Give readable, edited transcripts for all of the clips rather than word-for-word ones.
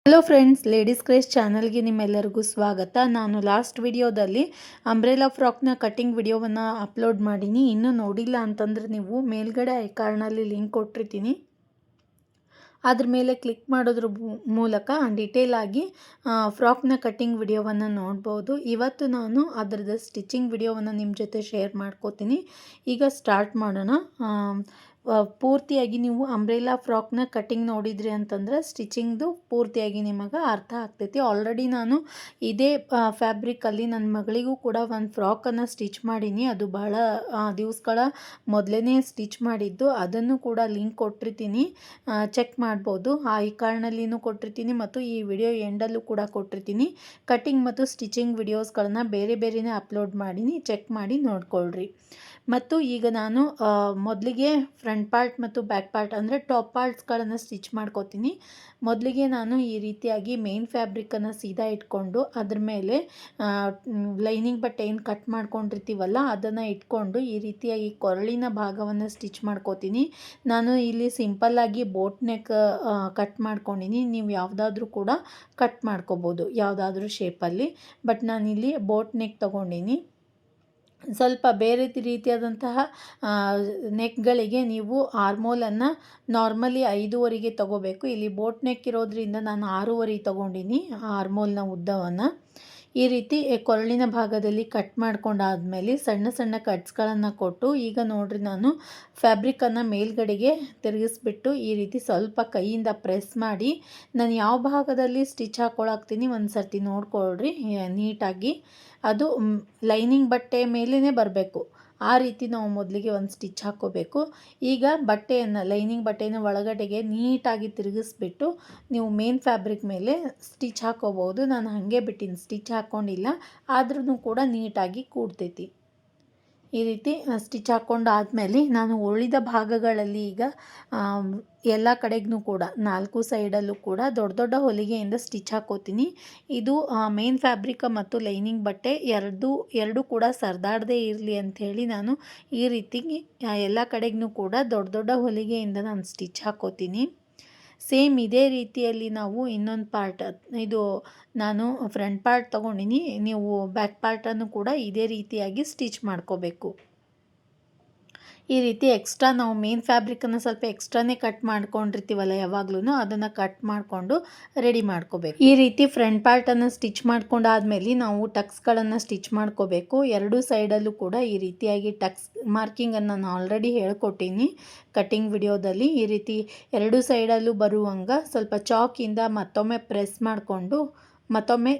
Hello friends, ladies craze ಚಾನಲ್ಗೆ ನಿಮ್ಮೆಲ್ಲರಿಗೂ ಸ್ವಾಗತ. ನಾನು ಲಾಸ್ಟ್ ವಿಡಿಯೋದಲ್ಲಿ ಅಂಬ್ರೆಲಾ ಫ್ರಾಕ್ನ ಕಟಿಂಗ್ ವಿಡಿಯೋವನ್ನು ಅಪ್ಲೋಡ್ ಮಾಡೀನಿ. ಇನ್ನೂ ನೋಡಿಲ್ಲ ಅಂತಂದರೆ ನೀವು ಮೇಲ್ಗಡೆ ಐಕಾರ್ನಲ್ಲಿ ಲಿಂಕ್ ಕೊಟ್ಟಿರ್ತೀನಿ, ಅದ್ರ ಮೇಲೆ ಕ್ಲಿಕ್ ಮಾಡೋದ್ರ ಮೂಲಕ ಡೀಟೇಲ್ ಆಗಿ ಫ್ರಾಕ್ನ ಕಟಿಂಗ್ ವಿಡಿಯೋವನ್ನು ನೋಡ್ಬೋದು. ಇವತ್ತು ನಾನು ಅದರದ್ದು ಸ್ಟಿಚಿಂಗ್ ವಿಡಿಯೋವನ್ನು ನಿಮ್ಮ ಜೊತೆ ಶೇರ್ ಮಾಡ್ಕೋತೀನಿ. ಈಗ ಸ್ಟಾರ್ಟ್ ಮಾಡೋಣ. ಪೂರ್ತಿಯಾಗಿ ನೀವು ಅಂಬ್ರೆಲಾ ಫ್ರಾಕ್ನ ಕಟಿಂಗ್ ನೋಡಿದ್ರಿ ಅಂತಂದ್ರೆ ಸ್ಟಿಚಿಂಗ್ದು ಪೂರ್ತಿಯಾಗಿ ನಿಮಗೆ ಅರ್ಥ ಆಗ್ತೈತಿ. ಆಲ್ರೆಡಿ ನಾನು ಇದೇ ಫ್ಯಾಬ್ರಿಕಲ್ಲಿ ನನ್ನ ಮಗಳಿಗೂ ಕೂಡ ಒಂದು ಫ್ರಾಕನ್ನು ಸ್ಟಿಚ್ ಮಾಡೀನಿ. ಅದು ಬಹಳ ದಿವಸಗಳ ಮೊದಲೇ ಸ್ಟಿಚ್ ಮಾಡಿದ್ದು. ಅದನ್ನು ಕೂಡ ಲಿಂಕ್ ಕೊಟ್ಟಿರ್ತೀನಿ, ಚೆಕ್ ಮಾಡ್ಬೋದು. ಈ ಕಾರ್ಡ್ನಲ್ಲಿನೂ ಕೊಟ್ಟಿರ್ತೀನಿ ಮತ್ತು ಈ ವಿಡಿಯೋ ಎಂಡಲ್ಲೂ ಕೂಡ ಕೊಟ್ಟಿರ್ತೀನಿ. ಕಟಿಂಗ್ ಮತ್ತು ಸ್ಟಿಚಿಂಗ್ ವಿಡಿಯೋಸ್ಗಳನ್ನ ಬೇರೆ ಬೇರೆನೇ ಅಪ್ಲೋಡ್ ಮಾಡೀನಿ, ಚೆಕ್ ಮಾಡಿ ನೋಡ್ಕೊಳ್ರಿ. ಮತ್ತು ಈಗ ನಾನು ಮೊದಲಿಗೆ ಫ್ರಂಟ್ ಪಾರ್ಟ್ ಮತ್ತು ಬ್ಯಾಕ್ ಪಾರ್ಟ್ ಅಂದರೆ ಟಾಪ್ ಪಾರ್ಟ್ಸ್ಗಳನ್ನು ಸ್ಟಿಚ್ ಮಾಡ್ಕೋತೀನಿ. ಮೊದಲಿಗೆ ನಾನು ಈ ರೀತಿಯಾಗಿ ಮೇನ್ ಫ್ಯಾಬ್ರಿಕನ್ನು ಸೀದಾ ಇಟ್ಕೊಂಡು ಅದ್ರ ಮೇಲೆ ಲೈನಿಂಗ್ ಬಟ್ಟೆ ಏನು ಕಟ್ ಮಾಡ್ಕೊಂಡಿರ್ತೀವಲ್ಲ ಅದನ್ನು ಇಟ್ಕೊಂಡು ಈ ರೀತಿಯಾಗಿ ಕೊರಳಿನ ಭಾಗವನ್ನು ಸ್ಟಿಚ್ ಮಾಡ್ಕೋತೀನಿ. ನಾನು ಇಲ್ಲಿ ಸಿಂಪಲ್ಲಾಗಿ ಬೋಟ್ ನೆಕ್ ಕಟ್ ಮಾಡ್ಕೊಂಡಿನಿ. ನೀವು ಯಾವುದಾದ್ರೂ ಕೂಡ ಕಟ್ ಮಾಡ್ಕೋಬೋದು, ಯಾವುದಾದ್ರೂ ಶೇಪಲ್ಲಿ. ಬಟ್ ನಾನಿಲ್ಲಿ ಬೋಟ್ ನೆಕ್ ತೊಗೊಂಡಿನಿ. ಸ್ವಲ್ಪ ಬೇರೆ ರೀತಿಯಾದಂತಹ ನೆಕ್ಗಳಿಗೆ ನೀವು ಆರ್ಮೋಲನ್ನು ನಾರ್ಮಲಿ 5.5 ತೊಗೋಬೇಕು. ಇಲ್ಲಿ ಬೋಟ್ ನೆಕ್ ಇರೋದ್ರಿಂದ ನಾನು 6.5 ತೊಗೊಂಡಿನಿ ಆರ್ಮೋಲ್ನ ಉದ್ದವನ್ನು. ಈ ರೀತಿ ಕೊರಳಿನ ಭಾಗದಲ್ಲಿ ಕಟ್ ಮಾಡ್ಕೊಂಡಾದ್ಮೇಲೆ ಸಣ್ಣ ಸಣ್ಣ ಕಟ್ಸ್ಗಳನ್ನು ಕೊಟ್ಟು ಈಗ ನೋಡ್ರಿ ನಾನು ಫ್ಯಾಬ್ರಿಕನ್ನು ಮೇಲ್ಗಡೆಗೆ ತಿರುಗಿಸ್ಬಿಟ್ಟು ಈ ರೀತಿ ಸ್ವಲ್ಪ ಕೈಯಿಂದ ಪ್ರೆಸ್ ಮಾಡಿ ನಾನು ಯಾವ ಭಾಗದಲ್ಲಿ ಸ್ಟಿಚ್ ಹಾಕ್ಕೊಳಕ್ತೀನಿ ಒಂದು ಸರ್ತಿ ನೋಡ್ಕೊಳ್ರಿ ನೀಟಾಗಿ. ಅದು ಲೈನಿಂಗ್ ಬಟ್ಟೆ ಮೇಲೇ ಬರಬೇಕು. ಆ ರೀತಿ ನಾವು ಮೊದಲಿಗೆ ಒಂದು ಸ್ಟಿಚ್ ಹಾಕ್ಕೋಬೇಕು. ಈಗ ಲೈನಿಂಗ್ ಬಟ್ಟೆಯನ್ನು ಒಳಗಡೆಗೆ ನೀಟಾಗಿ ತಿರುಗಿಸ್ಬಿಟ್ಟು ನೀವು ಮೇನ್ ಫ್ಯಾಬ್ರಿಕ್ ಮೇಲೆ ಸ್ಟಿಚ್ ಹಾಕ್ಕೋಬೋದು. ನಾನು ಹಾಗೆ ಬಿಟ್ಟಿನಿ, ಸ್ಟಿಚ್ ಹಾಕ್ಕೊಂಡಿಲ್ಲ, ಆದ್ರೂ ಕೂಡ ನೀಟಾಗಿ ಕೂಡ್ತೈತಿ. ಈ ರೀತಿ ಸ್ಟಿಚ್ ಹಾಕ್ಕೊಂಡಾದ್ಮೇಲೆ ನಾನು ಉಳಿದ ಭಾಗಗಳಲ್ಲಿ ಈಗ ಎಲ್ಲ ಕಡೆಗೂ ಕೂಡ 4 ಸೈಡಲ್ಲೂ ಕೂಡ ದೊಡ್ಡ ದೊಡ್ಡ ಹೊಲಿಗೆಯಿಂದ ಸ್ಟಿಚ್ ಹಾಕ್ಕೋತೀನಿ. ಇದು ಮೇನ್ ಫ್ಯಾಬ್ರಿಕ್ ಮತ್ತು ಲೈನಿಂಗ್ ಬಟ್ಟೆ ಎರಡು ಕೂಡ ಸರ್ದಾಡದೇ ಇರಲಿ ಅಂಥೇಳಿ ನಾನು ಈ ರೀತಿ ಎಲ್ಲ ಕಡೆಗೂ ಕೂಡ ದೊಡ್ಡ ದೊಡ್ಡ ಹೊಲಿಗೆಯಿಂದ ನಾನು ಸ್ಟಿಚ್ ಹಾಕ್ಕೋತೀನಿ. ಸೇಮ್ ಇದೇ ರೀತಿಯಲ್ಲಿ ನಾವು ಇನ್ನೊಂದು ಪಾರ್ಟ್, ಇದು ನಾನು ಫ್ರಂಟ್ ಪಾರ್ಟ್ ತೊಗೊಂಡಿನಿ, ನೀವು ಬ್ಯಾಕ್ ಪಾರ್ಟನ್ನು ಕೂಡ ಇದೇ ರೀತಿಯಾಗಿ ಸ್ಟಿಚ್ ಮಾಡ್ಕೋಬೇಕು. ಈ ರೀತಿ ಎಕ್ಸ್ಟ್ರಾ ನಾವು ಮೇನ್ ಫ್ಯಾಬ್ರಿಕನ್ನು ಸ್ವಲ್ಪ ಎಕ್ಸ್ಟ್ರಾನೇ ಕಟ್ ಮಾಡ್ಕೊಂಡಿರ್ತೀವಲ್ಲ ಯಾವಾಗ್ಲೂ, ಅದನ್ನು ಕಟ್ ಮಾಡಿಕೊಂಡು ರೆಡಿ ಮಾಡ್ಕೋಬೇಕು. ಈ ರೀತಿ ಫ್ರಂಟ್ ಪಾರ್ಟನ್ನು ಸ್ಟಿಚ್ ಮಾಡ್ಕೊಂಡಾದ್ಮೇಲೆ ನಾವು ಟಕ್ಸ್ಗಳನ್ನು ಸ್ಟಿಚ್ ಮಾಡ್ಕೋಬೇಕು. ಎರಡು ಸೈಡಲ್ಲೂ ಕೂಡ ಈ ರೀತಿಯಾಗಿ ಟಕ್ಸ್ ಮಾರ್ಕಿಂಗನ್ನು ನಾನು ಆಲ್ರೆಡಿ ಹೇಳ್ಕೊಟ್ಟೀನಿ ಕಟಿಂಗ್ ವಿಡಿಯೋದಲ್ಲಿ. ಈ ರೀತಿ ಎರಡು ಸೈಡಲ್ಲೂ ಬರುವಂಗೆ ಸ್ವಲ್ಪ ಚಾಕಿಂದ ಮತ್ತೊಮ್ಮೆ ಪ್ರೆಸ್ ಮಾಡಿಕೊಂಡು ಮತ್ತೊಮ್ಮೆ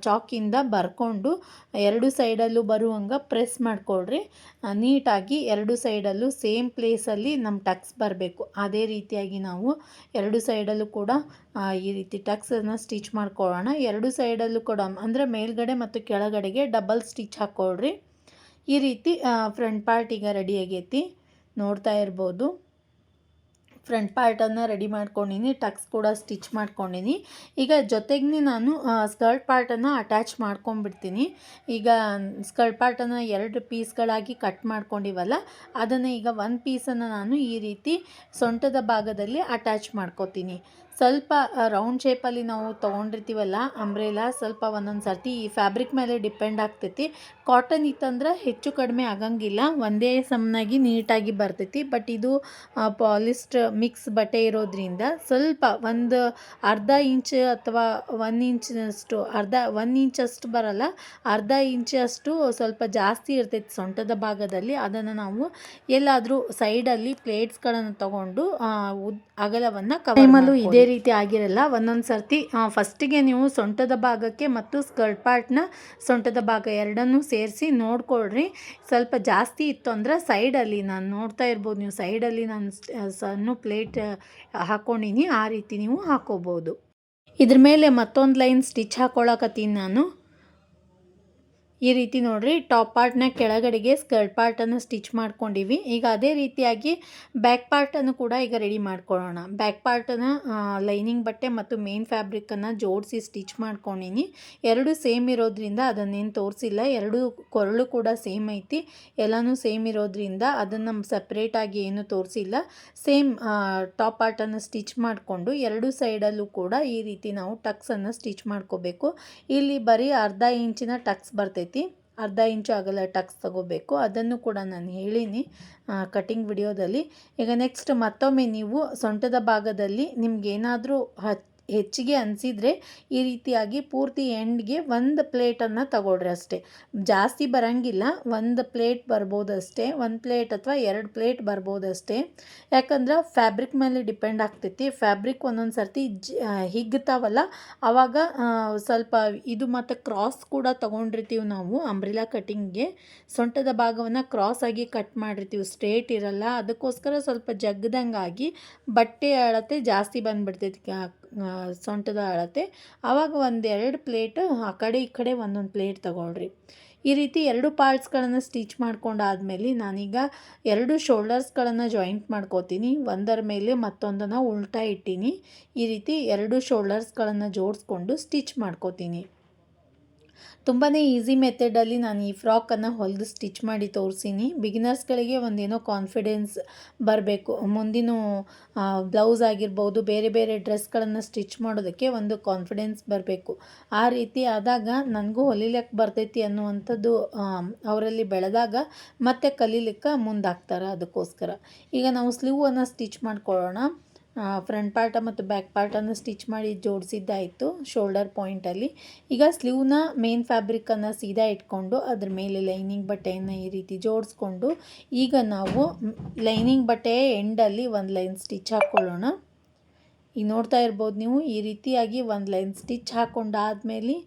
ಚಾಕಿಂದ ಬರ್ಕೊಂಡು ಎರಡು ಸೈಡಲ್ಲೂ ಬರುವಂಗೆ ಪ್ರೆಸ್ ಮಾಡ್ಕೊಳ್ರಿ. ನೀಟಾಗಿ ಎರಡು ಸೈಡಲ್ಲೂ ಸೇಮ್ ಪ್ಲೇಸಲ್ಲಿ ನಮ್ಮ ಟಕ್ಸ್ ಬರಬೇಕು. ಅದೇ ರೀತಿಯಾಗಿ ನಾವು ಎರಡು ಸೈಡಲ್ಲೂ ಕೂಡ ಈ ರೀತಿ ಟಕ್ಸನ್ನು ಸ್ಟಿಚ್ ಮಾಡ್ಕೊಳ್ಳೋಣ. ಎರಡು ಸೈಡಲ್ಲೂ ಕೂಡ ಅಂದರೆ ಮೇಲ್ಗಡೆ ಮತ್ತು ಕೆಳಗಡೆಗೆ ಡಬಲ್ ಸ್ಟಿಚ್ ಹಾಕ್ಕೊಳ್ರಿ. ಈ ರೀತಿ ಫ್ರಂಟ್ ಪಾರ್ಟ್ ಈಗ ರೆಡಿ ಆಗೈತಿ, ನೋಡ್ತಾ ಇರ್ಬೋದು. ಫ್ರಂಟ್ ಪಾರ್ಟನ್ನು ರೆಡಿ ಮಾಡ್ಕೊಂಡಿನಿ, ಟಕ್ಸ್ ಕೂಡ ಸ್ಟಿಚ್ ಮಾಡ್ಕೊಂಡಿನಿ. ಈಗ ಜೊತೆಗೆ ನಾನು ಸ್ಕರ್ಟ್ ಪಾರ್ಟನ್ನು ಅಟ್ಯಾಚ್ ಮಾಡ್ಕೊಂಡ್ಬಿಡ್ತೀನಿ. ಈಗ ಸ್ಕರ್ಟ್ ಪಾರ್ಟನ್ನು 2 ಪೀಸ್ಗಳಾಗಿ ಕಟ್ ಮಾಡ್ಕೊಂಡಿವಲ್ಲ, ಅದನ್ನು ಈಗ ಒಂದು ಪೀಸನ್ನು ನಾನು ಈ ರೀತಿ ಸೊಂಟದ ಭಾಗದಲ್ಲಿ ಅಟ್ಯಾಚ್ ಮಾಡ್ಕೋತೀನಿ. ಸ್ವಲ್ಪ ರೌಂಡ್ ಶೇಪಲ್ಲಿ ನಾವು ತೊಗೊಂಡಿರ್ತೀವಲ್ಲ ಅಂಬ್ರೆಲಾ, ಸ್ವಲ್ಪ ಒಂದೊಂದು ಸರ್ತಿ ಈ ಫ್ಯಾಬ್ರಿಕ್ ಮೇಲೆ ಡಿಪೆಂಡ್ ಆಗ್ತೈತಿ. ಕಾಟನ್ ಇತ್ತಂದ್ರೆ ಹೆಚ್ಚು ಕಡಿಮೆ ಆಗಂಗಿಲ್ಲ, ಒಂದೇ ಸಮನಾಗಿ ನೀಟಾಗಿ ಬರ್ತೈತಿ. ಬಟ್ ಇದು ಪಾಲಿಸ್ಟರ್ ಮಿಕ್ಸ್ ಬಟ್ಟೆ ಇರೋದ್ರಿಂದ ಸ್ವಲ್ಪ ಒಂದು ಅರ್ಧ ಇಂಚ್ ಅಥವಾ 1 ಇಂಚಿನಷ್ಟು, 1 ಇಂಚಷ್ಟು ಬರಲ್ಲ, ಅರ್ಧ ಇಂಚಷ್ಟು ಸ್ವಲ್ಪ ಜಾಸ್ತಿ ಇರ್ತೈತಿ ಸೊಂಟದ ಭಾಗದಲ್ಲಿ. ಅದನ್ನು ನಾವು ಎಲ್ಲಾದರೂ ಸೈಡಲ್ಲಿ ಪ್ಲೇಟ್ಸ್ಗಳನ್ನು ತಗೊಂಡು ಅಗಲವನ್ನು ಕವರ್ ಇದೇ ರೀತಿ ಆಗಿರಲ್ಲ. ಒಂದೊಂದು ಸರ್ತಿ ಫಸ್ಟಿಗೆ ನೀವು ಸೊಂಟದ ಭಾಗಕ್ಕೆ ಮತ್ತು ಸ್ಕರ್ಟ್ ಪಾರ್ಟ್ನ ಸೊಂಟದ ಭಾಗ ಎರಡನ್ನೂ ಸೇರಿಸಿ ನೋಡ್ಕೊಳ್ರಿ. ಸ್ವಲ್ಪ ಜಾಸ್ತಿ ಇತ್ತು ಅಂದ್ರೆ ಸೈಡಲ್ಲಿ ನಾನು ನೋಡ್ತಾ ಇರ್ಬೋದು, ನೀವು ಸೈಡಲ್ಲಿ ನಾನು ಸಣ್ಣ ಪ್ಲೇಟ್ ಹಾಕ್ಕೊಂಡಿನಿ, ಆ ರೀತಿ ನೀವು ಹಾಕೋಬೋದು. ಇದ್ರ ಮೇಲೆ ಮತ್ತೊಂದು ಲೈನ್ ಸ್ಟಿಚ್ ಹಾಕ್ಕೊಳಕತ್ತೀನಿ ನಾನು. ಈ ರೀತಿ ನೋಡ್ರಿ ಟಾಪ್ ಪಾರ್ಟ್ನ ಕೆಳಗಡೆಗೆ ಸ್ಕರ್ಟ್ ಪಾರ್ಟನ್ನು ಸ್ಟಿಚ್ ಮಾಡ್ಕೊಂಡಿವಿ. ಈಗ ಅದೇ ರೀತಿಯಾಗಿ ಬ್ಯಾಕ್ ಪಾರ್ಟನ್ನು ಕೂಡ ಈಗ ರೆಡಿ ಮಾಡ್ಕೊಳ್ಳೋಣ. ಬ್ಯಾಕ್ ಪಾರ್ಟನ್ನು ಲೈನಿಂಗ್ ಬಟ್ಟೆ ಮತ್ತು ಮೇನ್ ಫ್ಯಾಬ್ರಿಕನ್ನು ಜೋಡಿಸಿ ಸ್ಟಿಚ್ ಮಾಡ್ಕೊಂಡಿನಿ. ಎರಡು ಸೇಮ್ ಇರೋದ್ರಿಂದ ಅದನ್ನೇನು ತೋರಿಸಿಲ್ಲ. ಎರಡು ಕೊರಳು ಕೂಡ ಸೇಮ್ ಐತಿ, ಎಲ್ಲನೂ ಸೇಮ್ ಇರೋದ್ರಿಂದ ಅದನ್ನು ಸಪ್ರೇಟಾಗಿ ಏನು ತೋರಿಸಿಲ್ಲ. ಸೇಮ್ ಟಾಪ್ ಪಾರ್ಟನ್ನು ಸ್ಟಿಚ್ ಮಾಡಿಕೊಂಡು ಎರಡು ಸೈಡಲ್ಲೂ ಕೂಡ ಈ ರೀತಿ ನಾವು ಟಕ್ಸನ್ನು ಸ್ಟಿಚ್ ಮಾಡ್ಕೋಬೇಕು. ಇಲ್ಲಿ ಬರೀ ಅರ್ಧ ಇಂಚಿನ ಟಕ್ಸ್ ಬರ್ತೈತಿ, ಅರ್ಧ ಇಂಚು ಅಗಲ ಟಕ್ಸ್ ತಗೋಬೇಕು. ಅದನ್ನು ಕೂಡ ನಾನು ಹೇಳೀನಿ ಕಟಿಂಗ್ ವಿಡಿಯೋದಲ್ಲಿ. ಈಗ ನೆಕ್ಸ್ಟ್ ಮತ್ತೊಮ್ಮೆ ನೀವು ಸೊಂಟದ ಭಾಗದಲ್ಲಿ ನಿಮ್ಗೇನಾದರೂ ಹೆಚ್ಚಿಗೆ ಅನಿಸಿದರೆ ಈ ರೀತಿಯಾಗಿ ಪೂರ್ತಿ ಎಂಡ್ಗೆ ಒಂದು ಪ್ಲೇಟನ್ನು ತಗೊಳ್ರಿ ಅಷ್ಟೇ. ಜಾಸ್ತಿ ಬರೋಂಗಿಲ್ಲ, ಒಂದು ಪ್ಲೇಟ್ ಬರ್ಬೋದಷ್ಟೇ, ಒಂದು ಪ್ಲೇಟ್ ಅಥವಾ 2 ಪ್ಲೇಟ್ ಬರ್ಬೋದಷ್ಟೇ. ಯಾಕಂದ್ರೆ ಫ್ಯಾಬ್ರಿಕ್ ಮೇಲೆ ಡಿಪೆಂಡ್ ಆಗ್ತೈತಿ. ಫ್ಯಾಬ್ರಿಕ್ ಒಂದೊಂದು ಸರ್ತಿ ಹಿಗ್ತಾವಲ್ಲ ಆವಾಗ ಸ್ವಲ್ಪ ಇದು ಮತ್ತು ಕ್ರಾಸ್ ಕೂಡ ತೊಗೊಂಡಿರ್ತೀವಿ ನಾವು ಅಂಬ್ರೆಲಾ ಕಟಿಂಗ್ಗೆ. ಸೊಂಟದ ಭಾಗವನ್ನು ಕ್ರಾಸ್ ಆಗಿ ಕಟ್ ಮಾಡಿರ್ತೀವಿ, ಸ್ಟ್ರೇಟ್ ಇರಲ್ಲ. ಅದಕ್ಕೋಸ್ಕರ ಸ್ವಲ್ಪ ಜಗ್ದಂಗಾಗಿ ಬಟ್ಟೆ ಅಳತೆ ಜಾಸ್ತಿ ಬಂದುಬಿಡ್ತೈತಿ ಸೊಂಟದ ಅಳತೆ. ಆವಾಗ 1-2 ಪ್ಲೇಟ್ ಆ ಕಡೆ ಈ ಕಡೆ ಒಂದೊಂದು ಪ್ಲೇಟ್ ತಗೊಳ್ರಿ. ಈ ರೀತಿ ಎರಡು ಪಾರ್ಟ್ಸ್ಗಳನ್ನು ಸ್ಟಿಚ್ ಮಾಡ್ಕೊಂಡಾದ್ಮೇಲೆ ನಾನೀಗ ಎರಡು ಶೋಲ್ಡರ್ಸ್ಗಳನ್ನು ಜಾಯಿಂಟ್ ಮಾಡ್ಕೋತೀನಿ. ಒಂದರ ಮೇಲೆ ಮತ್ತೊಂದನ್ನು ಉಲ್ಟಾ ಇಟ್ಟೀನಿ. ಈ ರೀತಿ ಎರಡು ಶೋಲ್ಡರ್ಸ್ಗಳನ್ನು ಜೋಡಿಸ್ಕೊಂಡು ಸ್ಟಿಚ್ ಮಾಡ್ಕೋತೀನಿ. ತುಂಬಾ ಈಸಿ ಮೆಥಡಲ್ಲಿ ನಾನು ಈ ಫ್ರಾಕನ್ನು ಹೊಲಿದು ಸ್ಟಿಚ್ ಮಾಡಿ ತೋರಿಸೀನಿ. ಬಿಗಿನರ್ಸ್ಗಳಿಗೆ ಒಂದೇನೋ ಕಾನ್ಫಿಡೆನ್ಸ್ ಬರಬೇಕು, ಮುಂದಿನ ಬ್ಲೌಸ್ ಆಗಿರ್ಬೋದು, ಬೇರೆ ಬೇರೆ ಡ್ರೆಸ್ಗಳನ್ನು ಸ್ಟಿಚ್ ಮಾಡೋದಕ್ಕೆ ಒಂದು ಕಾನ್ಫಿಡೆನ್ಸ್ ಬರಬೇಕು. ಆ ರೀತಿ ಆದಾಗ ನನಗೂ ಹೊಲಿಲಿಕ್ಕೆ ಬರ್ತೈತಿ ಅನ್ನುವಂಥದ್ದು ಅವರಲ್ಲಿ ಬೆಳೆದಾಗ ಮತ್ತೆ ಕಲೀಲಿಕ್ಕೆ ಮುಂದಾಗ್ತಾರೆ. ಅದಕ್ಕೋಸ್ಕರ ಈಗ ನಾವು ಸ್ಲೀವನ್ನು ಸ್ಟಿಚ್ ಮಾಡ್ಕೊಳ್ಳೋಣ. ಫ್ರಂಟ್ ಪಾರ್ಟ ಮತ್ತು ಬ್ಯಾಕ್ ಪಾರ್ಟನ್ನು ಸ್ಟಿಚ್ ಮಾಡಿ ಜೋಡಿಸಿದ್ದಾಯಿತು ಶೋಲ್ಡರ್ ಪಾಯಿಂಟಲ್ಲಿ. ಈಗ ಸ್ಲೀವ್ನ ಮೇನ್ ಫ್ಯಾಬ್ರಿಕನ್ನು ಸೀದಾ ಇಟ್ಕೊಂಡು ಅದ್ರ ಮೇಲೆ ಲೈನಿಂಗ್ ಬಟ್ಟೆಯನ್ನು ಈ ರೀತಿ ಜೋಡಿಸ್ಕೊಂಡು ಈಗ ನಾವು ಲೈನಿಂಗ್ ಬಟ್ಟೆಯ ಎಂಡಲ್ಲಿ ಒಂದು ಲೈನ್ ಸ್ಟಿಚ್ ಹಾಕ್ಕೊಳ್ಳೋಣ. ಈಗ ನೋಡ್ತಾ ಇರ್ಬೋದು ನೀವು, ಈ ರೀತಿಯಾಗಿ ಒಂದು ಲೈನ್ ಸ್ಟಿಚ್ ಹಾಕ್ಕೊಂಡಾದ್ಮೇಲೆ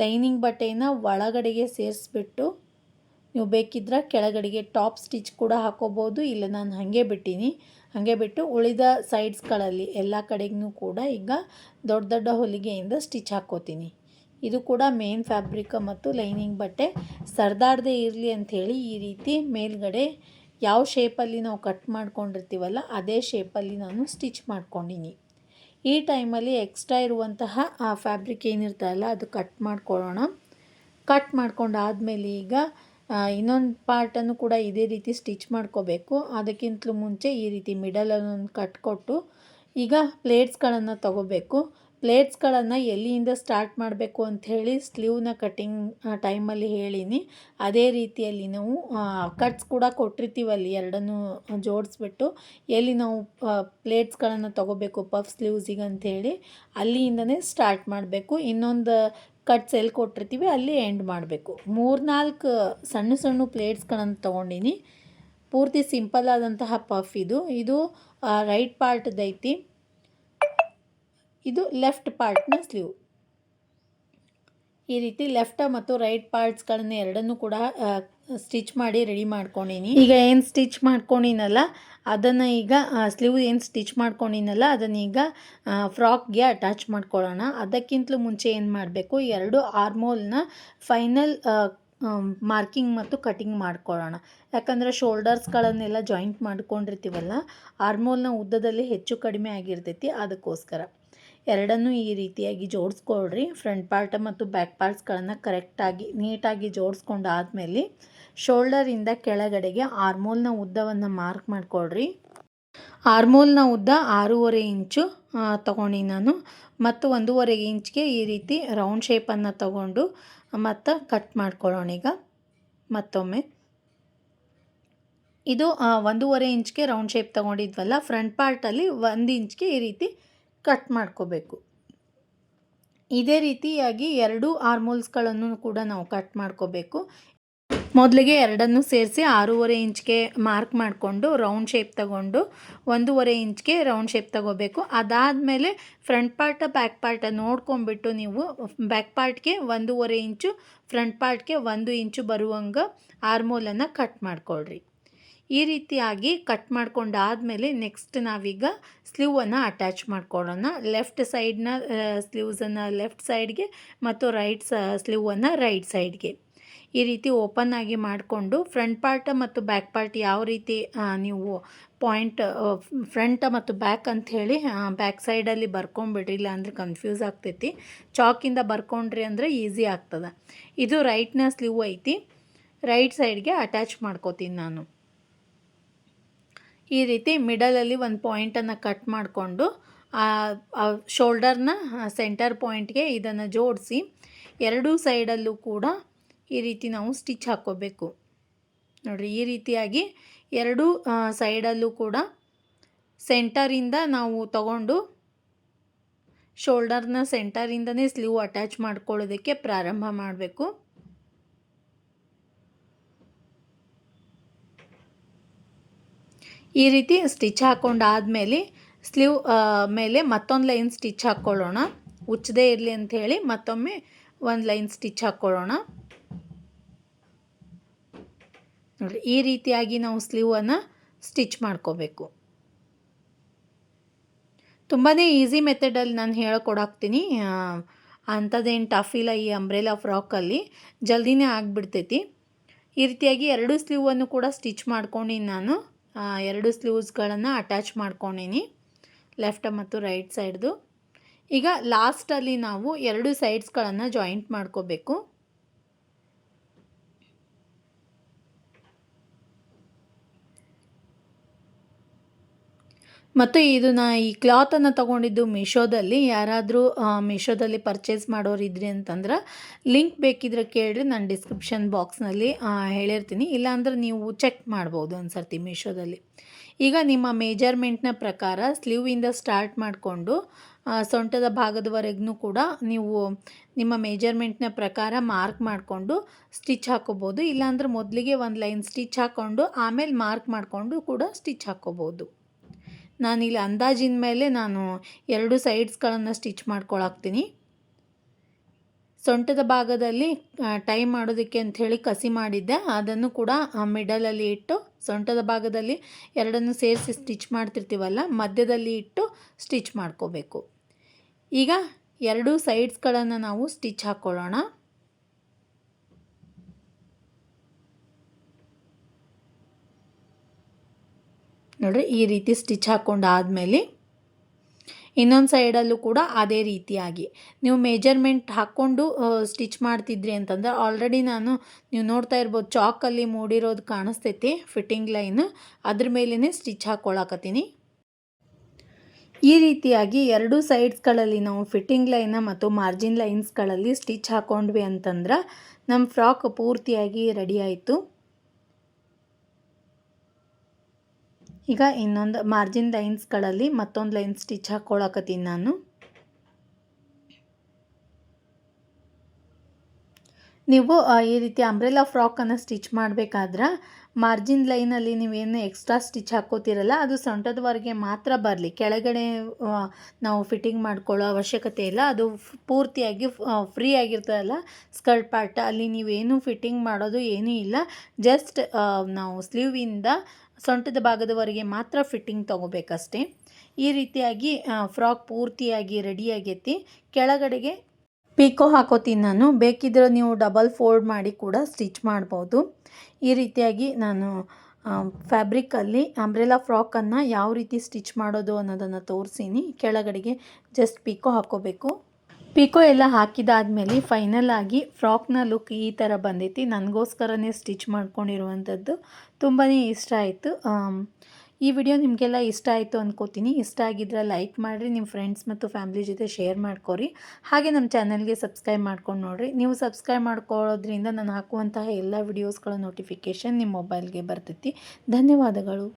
ಲೈನಿಂಗ್ ಬಟ್ಟೆಯನ್ನು ಒಳಗಡೆಗೆ ಸೇರಿಸ್ಬಿಟ್ಟು ನೀವು ಬೇಕಿದ್ರೆ ಕೆಳಗಡೆಗೆ ಟಾಪ್ ಸ್ಟಿಚ್ ಕೂಡ ಹಾಕೋಬೋದು. ಇಲ್ಲ ನಾನು ಹಾಗೆ ಬಿಟ್ಟೀನಿ. ಹಾಗೆ ಬಿಟ್ಟು ಉಳಿದ ಸೈಡ್ಸ್ಗಳಲ್ಲಿ ಎಲ್ಲ ಕಡೆಗೂ ಕೂಡ ಈಗ ದೊಡ್ಡ ದೊಡ್ಡ ಹೊಲಿಗೆಯಿಂದ ಸ್ಟಿಚ್ ಹಾಕ್ಕೋತೀನಿ. ಇದು ಕೂಡ ಮೇನ್ ಫ್ಯಾಬ್ರಿಕ್ ಮತ್ತು ಲೈನಿಂಗ್ ಬಟ್ಟೆ ಸರ್ದಾಡದೆ ಇರಲಿ ಅಂಥೇಳಿ ಈ ರೀತಿ ಮೇಲ್ಗಡೆ ಯಾವ ಶೇಪಲ್ಲಿ ನಾವು ಕಟ್ ಮಾಡ್ಕೊಂಡಿರ್ತೀವಲ್ಲ ಅದೇ ಶೇಪಲ್ಲಿ ನಾನು ಸ್ಟಿಚ್ ಮಾಡ್ಕೊಂಡಿನಿ. ಈ ಟೈಮಲ್ಲಿ ಎಕ್ಸ್ಟ್ರಾ ಇರುವಂತಹ ಆ ಫ್ಯಾಬ್ರಿಕ್ ಏನಿರ್ತಲ್ಲ ಅದು ಕಟ್ ಮಾಡ್ಕೊಳ್ಳೋಣ. ಕಟ್ ಮಾಡ್ಕೊಂಡಾದ್ಮೇಲೆ ಈಗ ಇನ್ನೊಂದು ಪಾರ್ಟನ್ನು ಕೂಡ ಇದೇ ರೀತಿ ಸ್ಟಿಚ್ ಮಾಡ್ಕೋಬೇಕು. ಅದಕ್ಕಿಂತಲೂ ಮುಂಚೆ ಈ ರೀತಿ ಮಿಡಲಲ್ಲೊಂದು ಕಟ್ ಕೊಟ್ಟು ಈಗ ಪ್ಲೇಟ್ಸ್ಗಳನ್ನು ತಗೋಬೇಕು. ಪ್ಲೇಟ್ಸ್ಗಳನ್ನು ಎಲ್ಲಿಂದ ಸ್ಟಾರ್ಟ್ ಮಾಡಬೇಕು ಅಂಥೇಳಿ ಸ್ಲೀವ್ನ ಕಟಿಂಗ್ ಟೈಮಲ್ಲಿ ಹೇಳೀನಿ. ಅದೇ ರೀತಿಯಲ್ಲಿ ನಾವು ಕಟ್ಸ್ ಕೂಡ ಕೊಟ್ಟಿರ್ತೀವಲ್ಲಿ ಎರಡನ್ನೂ ಜೋಡಿಸ್ಬಿಟ್ಟು ಎಲ್ಲಿ ನಾವು ಪ್ಲೇಟ್ಸ್ಗಳನ್ನು ತಗೋಬೇಕು ಪಫ್ ಸ್ಲೀವ್ಸಿಗೆ ಅಂಥೇಳಿ ಅಲ್ಲಿಂದನೇ ಸ್ಟಾರ್ಟ್ ಮಾಡಬೇಕು. ಇನ್ನೊಂದು ಕಟ್ಸ್ ಎಲ್ಲಿ ಕೊಟ್ಟಿರ್ತೀವಿ ಅಲ್ಲಿ ಎಂಡ್ ಮಾಡಬೇಕು. 3-4 ಸಣ್ಣ ಸಣ್ಣ ಪ್ಲೇಟ್ಸ್ಗಳನ್ನು ತೊಗೊಂಡಿನಿ. ಪೂರ್ತಿ ಸಿಂಪಲ್ ಆದಂತಹ ಪಫ್ ಇದು ರೈಟ್ ಪಾರ್ಟ್ದೈತಿ, ಇದು ಲೆಫ್ಟ್ ಪಾರ್ಟ್ನ ಸ್ಲೀವ್. ಈ ರೀತಿ ಲೆಫ್ಟ್ ಮತ್ತು ರೈಟ್ ಪಾರ್ಟ್ಸ್ಗಳನ್ನು ಎರಡನ್ನೂ ಕೂಡ ಸ್ಟಿಚ್ ಮಾಡಿ ರೆಡಿ ಮಾಡ್ಕೊಂಡಿನಿ. ಈಗ ಏನು ಸ್ಟಿಚ್ ಮಾಡ್ಕೊಂಡಿನಲ್ಲ ಅದನ್ನು ಈಗ ಸ್ಲೀವ್ ಏನು ಸ್ಟಿಚ್ ಮಾಡ್ಕೊಂಡಿನಲ್ಲ ಅದನ್ನೀಗ ಫ್ರಾಕ್ಗೆ ಅಟ್ಯಾಚ್ ಮಾಡ್ಕೊಳ್ಳೋಣ. ಅದಕ್ಕಿಂತಲೂ ಮುಂಚೆ ಏನು ಮಾಡಬೇಕು, ಎರಡು ಆರ್ಮೋಲ್ನ ಫೈನಲ್ ಮಾರ್ಕಿಂಗ್ ಮತ್ತು ಕಟಿಂಗ್ ಮಾಡ್ಕೊಳ್ಳೋಣ. ಯಾಕಂದರೆ ಶೋಲ್ಡರ್ಸ್ಗಳನ್ನೆಲ್ಲ ಜಾಯಿಂಟ್ ಮಾಡ್ಕೊಂಡಿರ್ತೀವಲ್ಲ ಆರ್ಮೋಲ್ನ ಉದ್ದದಲ್ಲಿ ಹೆಚ್ಚು ಕಡಿಮೆ ಆಗಿರ್ತೈತಿ. ಅದಕ್ಕೋಸ್ಕರ ಎರಡನ್ನೂ ಈ ರೀತಿಯಾಗಿ ಜೋಡಿಸ್ಕೊಳ್ರಿ. ಫ್ರಂಟ್ ಪಾರ್ಟ್ ಮತ್ತು ಬ್ಯಾಕ್ ಪಾರ್ಟ್ಸ್ಗಳನ್ನು ಕರೆಕ್ಟಾಗಿ ನೀಟಾಗಿ ಜೋಡಿಸ್ಕೊಂಡು ಆದಮೇಲೆ ಶೋಲ್ಡರಿಂದ ಕೆಳಗಡೆಗೆ ಆರ್ಮೋಲ್ನ ಉದ್ದವನ್ನು ಮಾರ್ಕ್ ಮಾಡ್ಕೊಳ್ರಿ. ಆರ್ಮೋಲ್ನ ಉದ್ದ 6.5 ಇಂಚು ತೊಗೊಂಡು ನಾನು ಮತ್ತು 1.5 ಇಂಚ್ಗೆ ಈ ರೀತಿ ರೌಂಡ್ ಶೇಪನ್ನು ತಗೊಂಡು ಮತ್ತು ಕಟ್ ಮಾಡ್ಕೊಳ್ಳೋಣ. ಈಗ ಮತ್ತೊಮ್ಮೆ ಇದು 1.5 ಇಂಚ್ಗೆ ರೌಂಡ್ ಶೇಪ್ ತೊಗೊಂಡಿದ್ವಲ್ಲ ಫ್ರಂಟ್ ಪಾರ್ಟಲ್ಲಿ 1 ಇಂಚ್ಗೆ ಈ ರೀತಿ ಕಟ್ ಮಾಡ್ಕೋಬೇಕು. ಇದೇ ರೀತಿಯಾಗಿ ಎರಡು ಆರ್ಮೋಲ್ಸ್ಗಳನ್ನು ಕೂಡ ನಾವು ಕಟ್ ಮಾಡ್ಕೋಬೇಕು. ಮೊದಲಿಗೆ ಎರಡನ್ನೂ ಸೇರಿಸಿ 6.5 ಇಂಚ್ಗೆ ಮಾರ್ಕ್ ಮಾಡಿಕೊಂಡು ರೌಂಡ್ ಶೇಪ್ ತಗೊಂಡು 1.5 ಇಂಚ್ಗೆ ರೌಂಡ್ ಶೇಪ್ ತಗೋಬೇಕು. ಅದಾದಮೇಲೆ ಫ್ರಂಟ್ ಪಾರ್ಟ ಬ್ಯಾಕ್ ಪಾರ್ಟ ನೋಡ್ಕೊಂಬಿಟ್ಟು ನೀವು ಬ್ಯಾಕ್ ಪಾರ್ಟ್ಗೆ 1.5 ಇಂಚು, ಫ್ರಂಟ್ ಪಾರ್ಟ್ಗೆ 1 ಇಂಚು ಬರುವಂಗೆ ಆರ್ಮೋಲನ್ನು ಕಟ್ ಮಾಡ್ಕೊಳ್ರಿ. ಈ ರೀತಿಯಾಗಿ ಕಟ್ ಮಾಡ್ಕೊಂಡಾದಮೇಲೆ ನೆಕ್ಸ್ಟ್ ನಾವೀಗ ಸ್ಲೀವನ್ನು ಅಟ್ಯಾಚ್ ಮಾಡ್ಕೊಳ್ಳೋಣ. ಲೆಫ್ಟ್ ಸೈಡ್ನ ಸ್ಲೀವ್ಸನ್ನು ಲೆಫ್ಟ್ ಸೈಡ್ಗೆ ಮತ್ತು ರೈಟ್ ಸ್ಲೀವನ್ನು ರೈಟ್ ಸೈಡ್ಗೆ. ಈ ರೀತಿ ಓಪನ್ ಆಗಿ ಮಾಡಿಕೊಂಡು ಫ್ರಂಟ್ ಪಾರ್ಟ್ ಮತ್ತು ಬ್ಯಾಕ್ ಪಾರ್ಟ್ ಯಾವ ರೀತಿ ನೀವು ಪಾಯಿಂಟ್ ಫ್ರಂಟ್ ಮತ್ತು ಬ್ಯಾಕ್ ಅಂಥೇಳಿ ಬ್ಯಾಕ್ ಸೈಡಲ್ಲಿ ಬರ್ಕೊಂಬಿಡ್ರಿ, ಇಲ್ಲ ಅಂದರೆ ಕನ್ಫ್ಯೂಸ್ ಆಗ್ತೈತಿ. ಚಾಕಿಂದ ಬರ್ಕೊಂಡ್ರಿ ಅಂದರೆ ಈಸಿ ಆಗ್ತದೆ. ಇದು ರೈಟ್ನ ಸ್ಲೀವ್ ಐತಿ, ರೈಟ್ ಸೈಡ್ಗೆ ಅಟ್ಯಾಚ್ ಮಾಡ್ಕೋತೀನಿ ನಾನು. ಈ ರೀತಿ ಮಿಡಲಲ್ಲಿ ಒಂದು ಪಾಯಿಂಟನ್ನು ಕಟ್ ಮಾಡಿಕೊಂಡು ಶೋಲ್ಡರ್ನ ಸೆಂಟರ್ ಪಾಯಿಂಟ್ಗೆ ಇದನ್ನು ಜೋಡಿಸಿ ಎರಡೂ ಸೈಡಲ್ಲೂ ಕೂಡ ಈ ರೀತಿ ನಾವು ಸ್ಟಿಚ್ ಹಾಕ್ಕೋಬೇಕು. ನೋಡಿರಿ, ಈ ರೀತಿಯಾಗಿ ಎರಡೂ ಸೈಡಲ್ಲೂ ಕೂಡ ಸೆಂಟರಿಂದ ನಾವು ತಗೊಂಡು ಶೋಲ್ಡರ್ನ ಸೆಂಟರಿಂದನೇ ಸ್ಲೀವ್ ಅಟ್ಯಾಚ್ ಮಾಡ್ಕೊಳ್ಳೋದಕ್ಕೆ ಪ್ರಾರಂಭ ಮಾಡಬೇಕು. ಈ ರೀತಿ ಸ್ಟಿಚ್ ಹಾಕ್ಕೊಂಡಾದಮೇಲೆ ಸ್ಲೀವ್ ಮೇಲೆ ಮತ್ತೊಂದು ಲೈನ್ ಸ್ಟಿಚ್ ಹಾಕ್ಕೊಳ್ಳೋಣ. ಉಚ್ಚದೇ ಇರಲಿ ಅಂಥೇಳಿ ಮತ್ತೊಮ್ಮೆ ಒಂದು ಲೈನ್ ಸ್ಟಿಚ್ ಹಾಕ್ಕೊಳ್ಳೋಣ. ನೋಡಿ, ಈ ರೀತಿಯಾಗಿ ನಾವು ಸ್ಲೀವನ್ನು ಸ್ಟಿಚ್ ಮಾಡ್ಕೋಬೇಕು. ತುಂಬಾ ಈಸಿ ಮೆಥಡಲ್ಲಿ ನಾನು ಹೇಳ್ಕೊಡಾಕ್ತೀನಿ. ಅಂಥದ್ದೇನು ಟಫ್ ಇಲ್ಲ. ಈ ಅಂಬ್ರೆಲಾ ಫ್ರಾಕಲ್ಲಿ ಜಲ್ದಿನೇ ಆಗಿಬಿಡ್ತೈತಿ. ಈ ರೀತಿಯಾಗಿ ಎರಡು ಸ್ಲೀವನ್ನು ಕೂಡ ಸ್ಟಿಚ್ ಮಾಡ್ಕೊಂಡಿನಿ ನಾನು. ಎರಡು ಸ್ಲೀವ್ಸ್ಗಳನ್ನು ಅಟ್ಯಾಚ್ ಮಾಡ್ಕೊಂಡೀನಿ, ಲೆಫ್ಟ್ ಮತ್ತು ರೈಟ್ ಸೈಡ್ದು. ಈಗ ಲಾಸ್ಟಲ್ಲಿ ನಾವು ಎರಡು ಸೈಡ್ಸ್ಗಳನ್ನು ಜಾಯಿಂಟ್ ಮಾಡ್ಕೋಬೇಕು. ಮತ್ತು ಇದು ಈ ಕ್ಲಾತನ್ನು ತೊಗೊಂಡಿದ್ದು ಮೀಶೋದಲ್ಲಿ. ಯಾರಾದರೂ ಮೀಶೋದಲ್ಲಿ ಪರ್ಚೇಸ್ ಮಾಡೋರಿದ್ರಿ ಅಂತಂದ್ರೆ ಲಿಂಕ್ ಬೇಕಿದ್ರೆ ಕೇಳಿರಿ, ನಾನು ಡಿಸ್ಕ್ರಿಪ್ಷನ್ ಬಾಕ್ಸ್ನಲ್ಲಿ ಹೇಳಿರ್ತೀನಿ. ಇಲ್ಲಾಂದ್ರೆ ನೀವು ಚೆಕ್ ಮಾಡ್ಬೋದು ಒಂದು ಸರ್ತಿ ಮೀಶೋದಲ್ಲಿ. ಈಗ ನಿಮ್ಮ ಮೇಜರ್ಮೆಂಟ್ನ ಪ್ರಕಾರ ಸ್ಲೀವಿಂದ ಸ್ಟಾರ್ಟ್ ಮಾಡಿಕೊಂಡು ಸೊಂಟದ ಭಾಗದವರೆಗೂ ಕೂಡ ನೀವು ನಿಮ್ಮ ಮೇಜರ್ಮೆಂಟ್ನ ಪ್ರಕಾರ ಮಾರ್ಕ್ ಮಾಡಿಕೊಂಡು ಸ್ಟಿಚ್ ಹಾಕೋಬೋದು. ಇಲ್ಲಾಂದ್ರೆ ಮೊದಲಿಗೆ ಒಂದು ಲೈನ್ ಸ್ಟಿಚ್ ಹಾಕ್ಕೊಂಡು ಆಮೇಲೆ ಮಾರ್ಕ್ ಮಾಡಿಕೊಂಡು ಕೂಡ ಸ್ಟಿಚ್ ಹಾಕ್ಕೋಬೋದು. ನಾನಿಲ್ಲಿ ಅಂದಾಜಿನ ಮೇಲೆ ನಾನು ಎರಡು ಸೈಡ್ಸ್ಗಳನ್ನು ಸ್ಟಿಚ್ ಮಾಡ್ಕೊಳಾಕ್ತೀನಿ. ಸೊಂಟದ ಭಾಗದಲ್ಲಿ ಟೈ ಮಾಡೋದಕ್ಕೆ ಅಂಥೇಳಿ ಕಸಿ ಮಾಡಿದ್ದೆ, ಅದನ್ನು ಕೂಡ ಮಿಡಲಲ್ಲಿ ಇಟ್ಟು ಸೊಂಟದ ಭಾಗದಲ್ಲಿ ಎರಡನ್ನು ಸೇರಿಸಿ ಸ್ಟಿಚ್ ಮಾಡ್ತಿರ್ತೀವಲ್ಲ, ಮಧ್ಯದಲ್ಲಿ ಇಟ್ಟು ಸ್ಟಿಚ್ ಮಾಡ್ಕೋಬೇಕು. ಈಗ ಎರಡೂ ಸೈಡ್ಸ್ಗಳನ್ನು ನಾವು ಸ್ಟಿಚ್ ಹಾಕ್ಕೊಳ್ಳೋಣ. ನೋಡಿರಿ, ಈ ರೀತಿ ಸ್ಟಿಚ್ ಹಾಕ್ಕೊಂಡಾದಮೇಲೆ ಇನ್ನೊಂದು ಸೈಡಲ್ಲೂ ಕೂಡ ಅದೇ ರೀತಿಯಾಗಿ ನೀವು ಮೇಜರ್ಮೆಂಟ್ ಹಾಕ್ಕೊಂಡು ಸ್ಟಿಚ್ ಮಾಡ್ತಿದ್ರಿ ಅಂತಂದ್ರೆ ಆಲ್ರೆಡಿ ನೀವು ನೋಡ್ತಾ ಇರ್ಬೋದು, ಚಾಕಲ್ಲಿ ಮೂಡಿರೋದು ಕಾಣಿಸ್ತೈತಿ ಫಿಟ್ಟಿಂಗ್ ಲೈನ್, ಅದ್ರ ಮೇಲೇ ಸ್ಟಿಚ್ ಹಾಕ್ಕೊಳಕತ್ತೀನಿ. ಈ ರೀತಿಯಾಗಿ ಎರಡು ಸೈಡ್ಸ್ಗಳಲ್ಲಿ ನಾವು ಫಿಟ್ಟಿಂಗ್ ಲೈನ ಮತ್ತು ಮಾರ್ಜಿನ್ ಲೈನ್ಸ್ಗಳಲ್ಲಿ ಸ್ಟಿಚ್ ಹಾಕ್ಕೊಂಡ್ವಿ ಅಂತಂದ್ರೆ ನಮ್ಮ ಫ್ರಾಕ್ ಪೂರ್ತಿಯಾಗಿ ರೆಡಿ ಆಯಿತು. ಈಗ ಇನ್ನೊಂದು ಮಾರ್ಜಿನ್ ಲೈನ್ಸ್ಗಳಲ್ಲಿ ಮತ್ತೊಂದು ಲೈನ್ ಸ್ಟಿಚ್ ಹಾಕ್ಕೊಳಕತ್ತೀನಿ ನಾನು. ನೀವು ಈ ರೀತಿ ಅಂಬ್ರೆಲಾ ಫ್ರಾಕನ್ನು ಸ್ಟಿಚ್ ಮಾಡಬೇಕಾದ್ರೆ ಮಾರ್ಜಿನ್ ಲೈನಲ್ಲಿ ನೀವೇನು ಎಕ್ಸ್ಟ್ರಾ ಸ್ಟಿಚ್ ಹಾಕ್ಕೋತಿರಲ್ಲ, ಅದು ಸೊಂಟದವರೆಗೆ ಮಾತ್ರ ಬರಲಿ. ಕೆಳಗಡೆ ನಾವು ಫಿಟ್ಟಿಂಗ್ ಮಾಡ್ಕೊಳ್ಳೋ ಅವಶ್ಯಕತೆ ಇಲ್ಲ. ಅದು ಪೂರ್ತಿಯಾಗಿ ಫ್ರೀ ಆಗಿರ್ತದಲ್ಲ ಸ್ಕರ್ಟ್ ಪಾರ್ಟ್, ಅಲ್ಲಿ ನೀವೇನು ಫಿಟ್ಟಿಂಗ್ ಮಾಡೋದು ಏನೂ ಇಲ್ಲ. ಜಸ್ಟ್ ನಾವು ಸ್ಲೀವಿಂದ ಸೊಂಟದ ಭಾಗದವರೆಗೆ ಮಾತ್ರ ಫಿಟ್ಟಿಂಗ್ ತೊಗೋಬೇಕಷ್ಟೇ. ಈ ರೀತಿಯಾಗಿ ಫ್ರಾಕ್ ಪೂರ್ತಿಯಾಗಿ ರೆಡಿಯಾಗೈತಿ. ಕೆಳಗಡೆಗೆ ಪಿಕೋ ಹಾಕೋತೀನಿ ನಾನು. ಬೇಕಿದ್ರೆ ನೀವು ಡಬಲ್ ಫೋಲ್ಡ್ ಮಾಡಿ ಕೂಡ ಸ್ಟಿಚ್ ಮಾಡ್ಬೋದು. ಈ ರೀತಿಯಾಗಿ ನಾನು ಫ್ಯಾಬ್ರಿಕಲ್ಲಿ ಅಂಬ್ರೆಲಾ ಫ್ರಾಕನ್ನು ಯಾವ ರೀತಿ ಸ್ಟಿಚ್ ಮಾಡೋದು ಅನ್ನೋದನ್ನು ತೋರಿಸೀನಿ. ಕೆಳಗಡೆಗೆ ಜಸ್ಟ್ ಪಿಕೋ ಹಾಕ್ಕೋಬೇಕು. ಪಿಕೋ ಎಲ್ಲ ಹಾಕಿದಾದ್ಮೇಲೆ ಫೈನಲ್ ಆಗಿ ಫ್ರಾಕ್ನ ಲುಕ್ ಈ ಥರ ಬಂದೈತಿ. ನನಗೋಸ್ಕರನೇ ಸ್ಟಿಚ್ ಮಾಡ್ಕೊಂಡಿರುವಂಥದ್ದು. ತುಂಬಾ ಇಷ್ಟ ಆಯಿತು. ಈ ವಿಡಿಯೋ ನಿಮಗೆಲ್ಲ ಇಷ್ಟ ಆಯಿತು ಅಂದ್ಕೋತೀನಿ. ಇಷ್ಟ ಆಗಿದ್ರೆ ಲೈಕ್ ಮಾಡಿರಿ, ನಿಮ್ಮ ಫ್ರೆಂಡ್ಸ್ ಮತ್ತು ಫ್ಯಾಮಿಲಿ ಜೊತೆ ಶೇರ್ ಮಾಡ್ಕೊರಿ. ಹಾಗೆ ನಮ್ಮ ಚಾನಲ್ಗೆ ಸಬ್ಸ್ಕ್ರೈಬ್ ಮಾಡ್ಕೊಂಡು ನೋಡಿರಿ. ನೀವು ಸಬ್ಸ್ಕ್ರೈಬ್ ಮಾಡ್ಕೊಳ್ಳೋದ್ರಿಂದ ನಾನು ಹಾಕುವಂತಹ ಎಲ್ಲ ವಿಡಿಯೋಸ್ಗಳ ನೋಟಿಫಿಕೇಷನ್ ನಿಮ್ಮ ಮೊಬೈಲ್ಗೆ ಬರ್ತೈತಿ. ಧನ್ಯವಾದಗಳು.